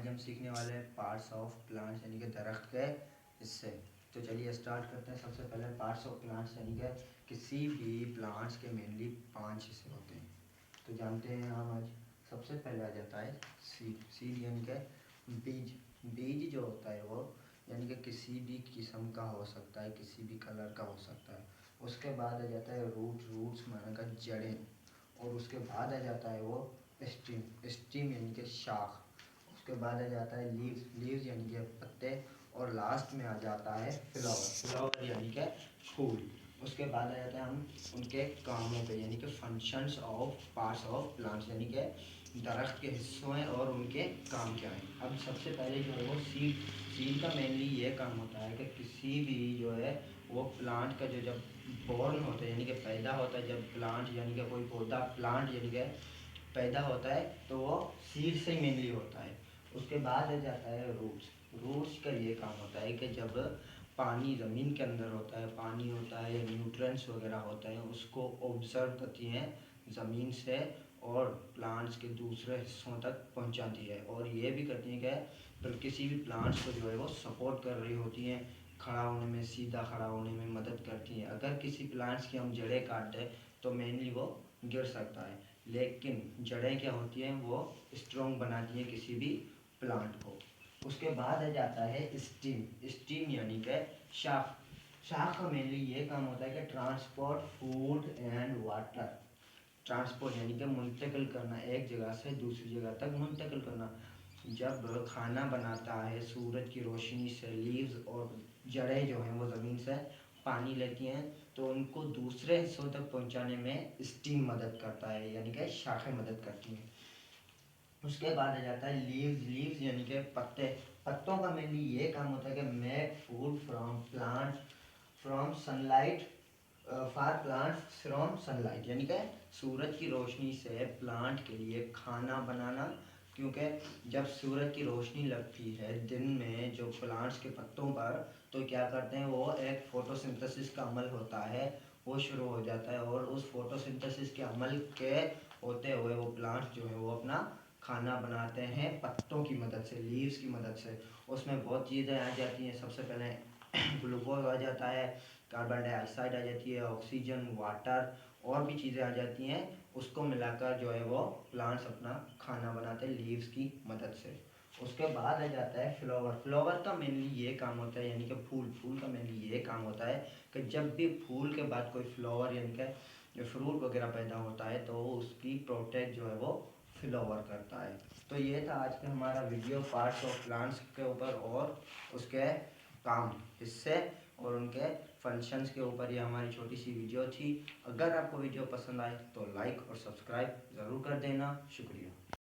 आज हम सीखने वाले हैं पार्ट्स ऑफ प्लांट्स यानी कि दरख्त के हिस्से। तो चलिए स्टार्ट करते हैं। सबसे पहले पार्ट्स ऑफ प्लांट्स यानी कि किसी भी प्लांट्स के मेनली 5 हिस्से होते हैं। तो जानते हैं हम आज। सबसे पहले आ जाता है सीड। सीड यानी कि बीज। बीज जो होता है वो यानी कि किसी भी किस्म का हो सकता है, किसी भी कलर का हो सकता है। उसके बाद आ जाता है रूट। रूट्स माने का जड़ें। और उसके बाद आ जाता है वो स्टीम। स्टीम यानी कि शाख। उसके बाद आ जाता है लीव्स। लीव्स यानी कि पत्ते। और लास्ट में आ जाता है फ्लावर। फ्लावर यानी कि फूल। उसके बाद आ जाता है हम उनके कामों पे यानी कि functions of parts of plants यानी कि दरख्त के हिस्सों हैं और उनके काम क्या हैं। अब सबसे पहले जो है वो सीड। सीड का मेनली ये काम होता है कि किसी भी जो है वो प्लांट का जो जब बॉर्न होता है यानी कि पैदा होता है, जब प्लांट यानी कि कोई पौधा प्लांट यानी कि पैदा होता है तो वो सीड से मेनली होता है। उसके बाद आ जाता है रूट्स। रूट्स का ये काम होता है कि जब पानी ज़मीन के अंदर होता है, पानी होता है, न्यूट्रिएंट्स वगैरह होते हैं, उसको ऑब्जर्व करती हैं ज़मीन से और प्लांट्स के दूसरे हिस्सों तक पहुंचाती है। और ये भी करती हैं कि तो किसी भी प्लांट्स को जो है वो सपोर्ट कर रही होती हैं, खड़ा होने में, सीधा खड़ा होने में मदद करती हैं। अगर किसी प्लांट्स की हम जड़ें काट दें तो मेनली वो गिर सकता है, लेकिन जड़ें क्या होती हैं वो स्ट्रॉन्ग बनाती हैं किसी भी प्लांट को। उसके बाद आ जाता है स्टीम। स्टीम यानी कि शाख। शाख का मेनली ये काम होता है कि transport food and water. Transport यानी कि मुंतकिल करना, एक जगह से दूसरी जगह तक मुंतकिल करना। जब खाना बनाता है सूरज की रोशनी से, लीव्स और जड़ें जो हैं वो ज़मीन से पानी लेती हैं तो उनको दूसरे हिस्सों तक पहुंचाने में स्टीम मदद करता है यानी कि शाखें मदद करती हैं। उसके बाद आ जाता है लीव्स। लीव्स यानी कि पत्ते। पत्तों का मेनली ये काम होता है कि make food from plant from sunlight for plant from sunlight यानी कि सूरज की रोशनी से प्लांट के लिए खाना बनाना। क्योंकि जब सूरज की रोशनी लगती है दिन में जो प्लांट्स के पत्तों पर, तो क्या करते हैं वो एक फोटोसिंथेसिस का अमल होता है, वो शुरू हो जाता है। और उस फोटोसिंथेसिस के अमल के होते हुए वो प्लांट्स जो है वो अपना खाना बनाते हैं पत्तों की मदद से, लीव्स की मदद से। उसमें बहुत चीज़ें आ जाती हैं। सबसे पहले ग्लूकोज आ जाता है, कार्बन डाइऑक्साइड आ जाती है, ऑक्सीजन, वाटर और भी चीज़ें आ जाती हैं। उसको मिलाकर जो है वो प्लांट्स अपना खाना बनाते हैं लीव्स की मदद से। उसके बाद आ जाता है फ्लावर। फ्लावर का मेनली ये काम होता है यानी कि फूल। फूल का मेनली ये काम होता है कि जब भी फूल के बाद कोई फ्लावर यानी कि जो फ्रूट वगैरह पैदा होता है तो उसकी प्रोटेक्ट जो है वो फ्लावर करता है। तो ये था आज का हमारा वीडियो पार्ट्स ऑफ प्लांट्स के ऊपर और उसके काम, हिस्से और उनके फंक्शंस के ऊपर ये हमारी छोटी सी वीडियो थी। अगर आपको वीडियो पसंद आए तो लाइक और सब्सक्राइब ज़रूर कर देना। शुक्रिया।